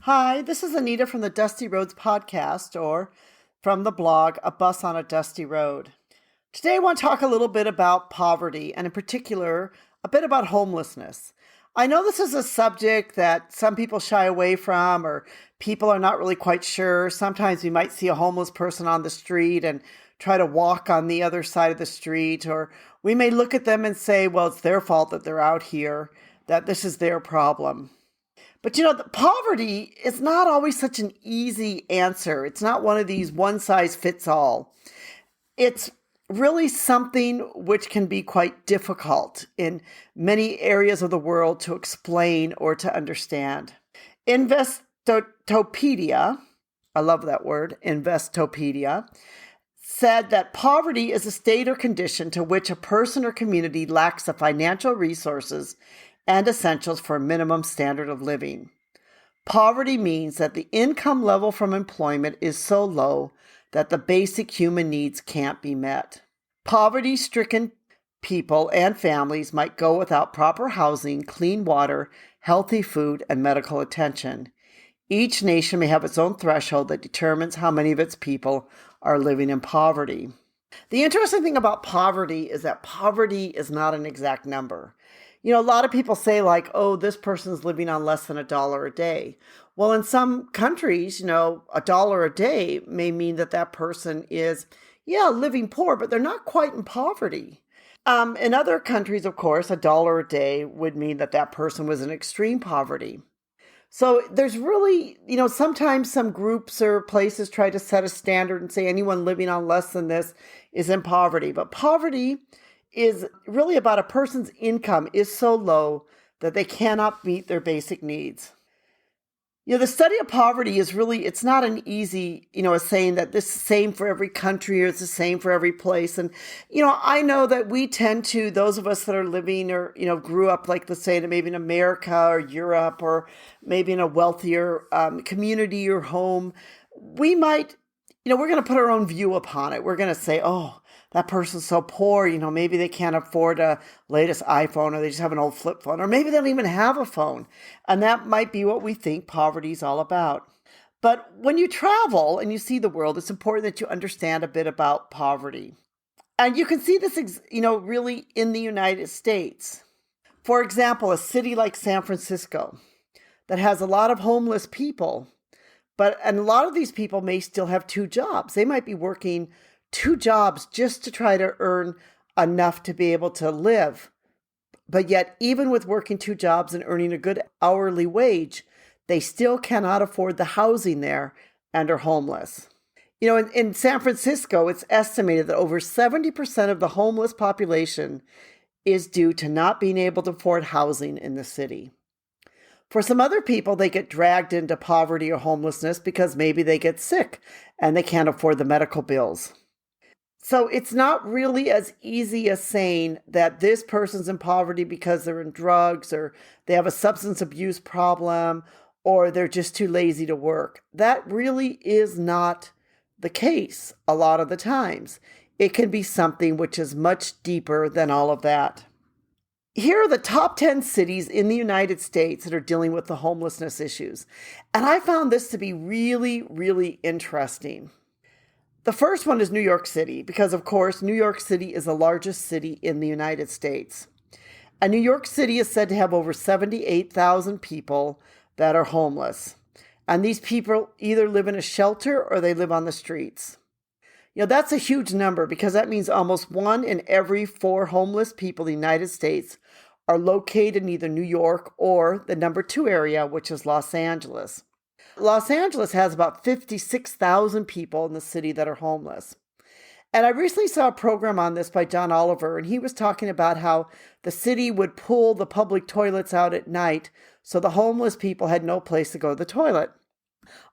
Hi, this is Anita from the Dusty Roads podcast or from the blog A Bus on a Dusty Road. Today I want to talk a little bit about poverty and in particular a bit about homelessness. I know this is a subject that some people shy away from or people are not really quite sure. Sometimes we might see a homeless person on the street and try to walk on the other side of the street, or we may look at them and say, well, it's their fault that they're out here, that this is their problem. But the poverty is not always such an easy answer. It's not one of these one size fits all. It's really something which can be quite difficult in many areas of the world to explain or to understand. Investopedia, I love that word, Investopedia, said that poverty is a state or condition to which a person or community lacks the financial resources and essentials for a minimum standard of living. Poverty means that the income level from employment is so low that the basic human needs can't be met. Poverty-stricken people and families might go without proper housing, clean water, healthy food, and medical attention. Each nation may have its own threshold that determines how many of its people are living in poverty. The interesting thing about poverty is that poverty is not an exact number. A lot of people say like, oh, this person's living on less than $1 a day. Well, in some countries, $1 a day may mean that that person is, living poor, but they're not quite in poverty. In other countries, of course, $1 a day would mean that that person was in extreme poverty. So there's really, sometimes some groups or places try to set a standard and say anyone living on less than this is in poverty. But poverty is really about a person's income is so low that they cannot meet their basic needs. The study of poverty is really, it's not an easy, a saying that this is the same for every country or it's the same for every place. And, I know that we tend to, those of us that are living or, grew up, like let's say maybe in America or Europe or maybe in a wealthier community or home, we might, we're going to put our own view upon it. We're going to say, oh, that person's so poor, maybe they can't afford a latest iPhone or they just have an old flip phone, or maybe they don't even have a phone. And that might be what we think poverty is all about. But when you travel and you see the world, it's important that you understand a bit about poverty. And you can see this, really in the United States. For example, a city like San Francisco that has a lot of homeless people, and a lot of these people may still have two jobs. They might be working two jobs just to try to earn enough to be able to live. But yet, even with working two jobs and earning a good hourly wage, they still cannot afford the housing there and are homeless. In San Francisco, it's estimated that over 70% of the homeless population is due to not being able to afford housing in the city. For some other people, they get dragged into poverty or homelessness because maybe they get sick and they can't afford the medical bills. So it's not really as easy as saying that this person's in poverty because they're in drugs or they have a substance abuse problem or they're just too lazy to work. That really is not the case a lot of the times. It can be something which is much deeper than all of that. Here are the top 10 cities in the United States that are dealing with the homelessness issues. And I found this to be really, really interesting. The first one is New York City, because of course, New York City is the largest city in the United States. And New York City is said to have over 78,000 people that are homeless. And these people either live in a shelter or they live on the streets. That's a huge number because that means almost 1 in every 4 homeless people in the United States are located in either New York or the number 2 area, which is Los Angeles. Los Angeles has about 56,000 people in the city that are homeless. And I recently saw a program on this by John Oliver, and he was talking about how the city would pull the public toilets out at night so the homeless people had no place to go to the toilet.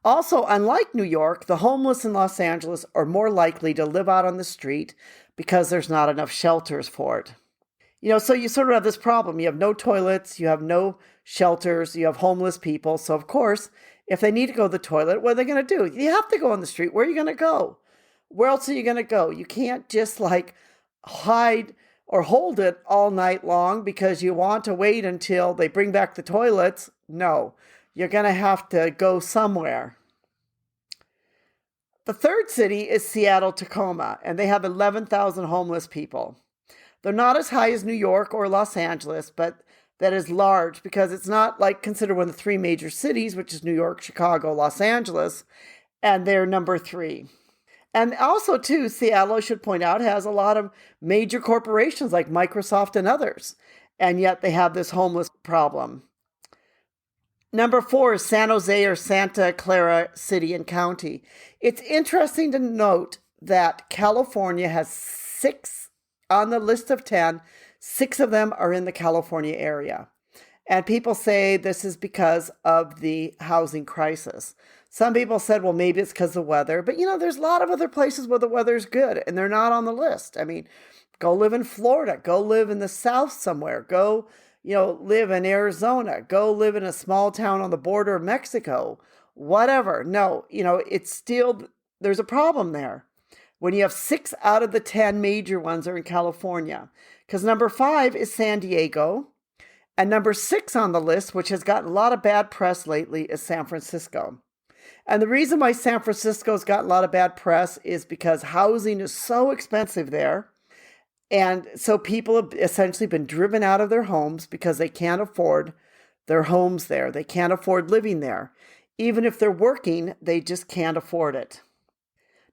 Also, unlike New York, the homeless in Los Angeles are more likely to live out on the street because there's not enough shelters for it. So you sort of have this problem. You have no toilets, you have no shelters, you have homeless people. So of course, if they need to go to the toilet, what are they going to do? You have to go on the street. Where are you going to go? Where else are you going to go? You can't just hide or hold it all night long because you want to wait until they bring back the toilets. No, you're going to have to go somewhere. The third city is Seattle-Tacoma, and they have 11,000 homeless people. They're not as high as New York or Los Angeles, but that is large because it's not like considered one of the three major cities, which is New York, Chicago, Los Angeles, and they're number 3. And also, too, Seattle, I should point out, has a lot of major corporations like Microsoft and others, and yet they have this homeless problem. Number 4 is San Jose or Santa Clara City and County. It's interesting to note that California has 6 on the list of 10. 6 of them are in the California area. And people say this is because of the housing crisis. Some people said, well, maybe it's because of the weather. But, there's a lot of other places where the weather's good, and they're not on the list. I mean, go live in Florida. Go live in the South somewhere. Go live in Arizona, go live in a small town on the border of Mexico, whatever. No, it's still, there's a problem there. When you have 6 out of the 10 major ones are in California, because number 5 is San Diego, and number 6 on the list, which has gotten a lot of bad press lately, is San Francisco. And the reason why San Francisco's gotten a lot of bad press is because housing is so expensive there. And so people have essentially been driven out of their homes because they can't afford their homes there. They can't afford living there. Even if they're working, they just can't afford it.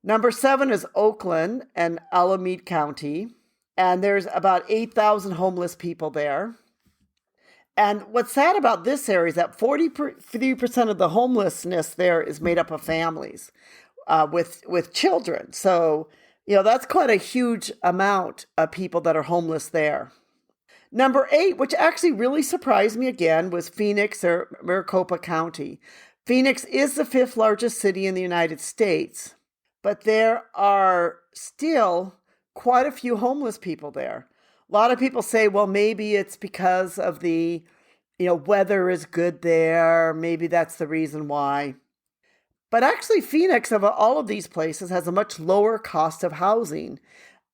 Number 7 is Oakland and Alameda County. And there's about 8,000 homeless people there. And what's sad about this area is that 43% of the homelessness there is made up of families with children. So that's quite a huge amount of people that are homeless there. Number 8, which actually really surprised me again, was Phoenix or Maricopa County. Phoenix is the 5th largest city in the United States, but there are still quite a few homeless people there. A lot of people say, well, maybe it's because of the, weather is good there. Maybe that's the reason why. But actually, Phoenix, of all of these places, has a much lower cost of housing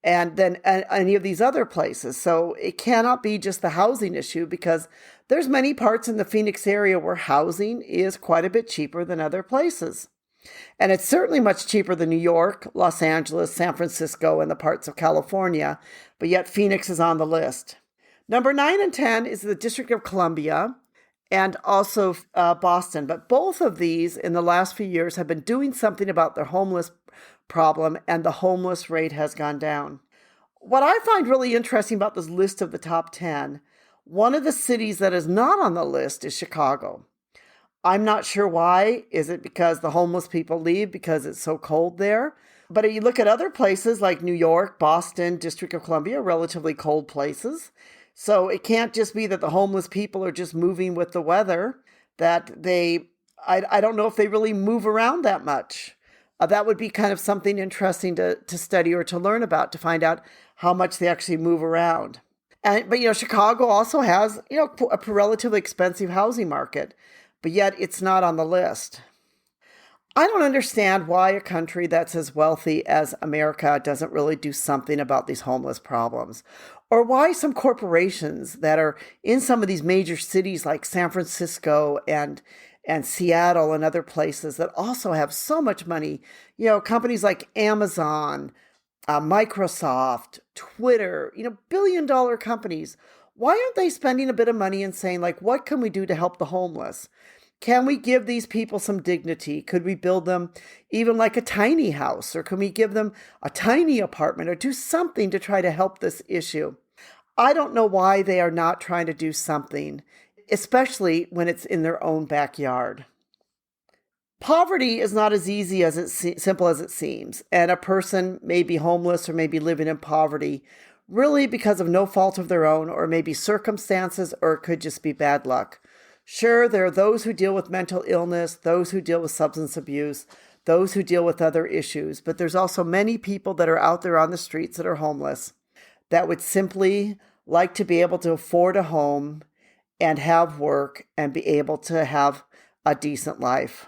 than any of these other places. So it cannot be just the housing issue, because there's many parts in the Phoenix area where housing is quite a bit cheaper than other places. And it's certainly much cheaper than New York, Los Angeles, San Francisco, and the parts of California. But yet Phoenix is on the list. Number 9 and 10 is the District of Columbia, and also Boston. But both of these in the last few years have been doing something about their homeless problem, and the homeless rate has gone down. What I find really interesting about this list of the top 10, one of the cities that is not on the list is Chicago. I'm not sure why. Is it because the homeless people leave because it's so cold there? But if you look at other places like New York, Boston, District of Columbia, relatively cold places. So it can't just be that the homeless people are just moving with the weather, that I don't know if they really move around that much. That would be kind of something interesting to study or to learn about, to find out how much they actually move around. But Chicago also has, a relatively expensive housing market, but yet it's not on the list. I don't understand why a country that's as wealthy as America doesn't really do something about these homeless problems, or why some corporations that are in some of these major cities like San Francisco and Seattle and other places that also have so much money, companies like Amazon, Microsoft, Twitter, billion-dollar companies, why aren't they spending a bit of money and saying, like, what can we do to help the homeless? Can we give these people some dignity? Could we build them even like a tiny house, or can we give them a tiny apartment, or do something to try to help this issue? I don't know why they are not trying to do something, especially when it's in their own backyard. Poverty is not as easy as simple as it seems, and a person may be homeless or may be living in poverty really because of no fault of their own, or maybe circumstances, or it could just be bad luck. Sure, there are those who deal with mental illness, those who deal with substance abuse, those who deal with other issues, but there's also many people that are out there on the streets that are homeless that would simply like to be able to afford a home and have work and be able to have a decent life.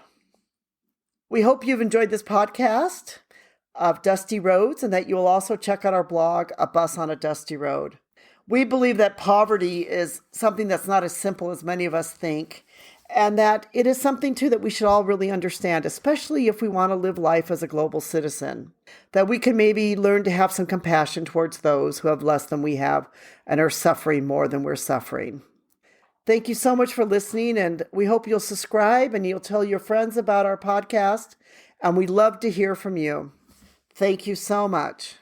We hope you've enjoyed this podcast of Dusty Roads, and that you will also check out our blog, A Bus on a Dusty Road. We believe that poverty is something that's not as simple as many of us think, And that it is something, too, that we should all really understand, especially if we want to live life as a global citizen, that we can maybe learn to have some compassion towards those who have less than we have and are suffering more than we're suffering. Thank you so much for listening, and we hope you'll subscribe and you'll tell your friends about our podcast, and we'd love to hear from you. Thank you so much.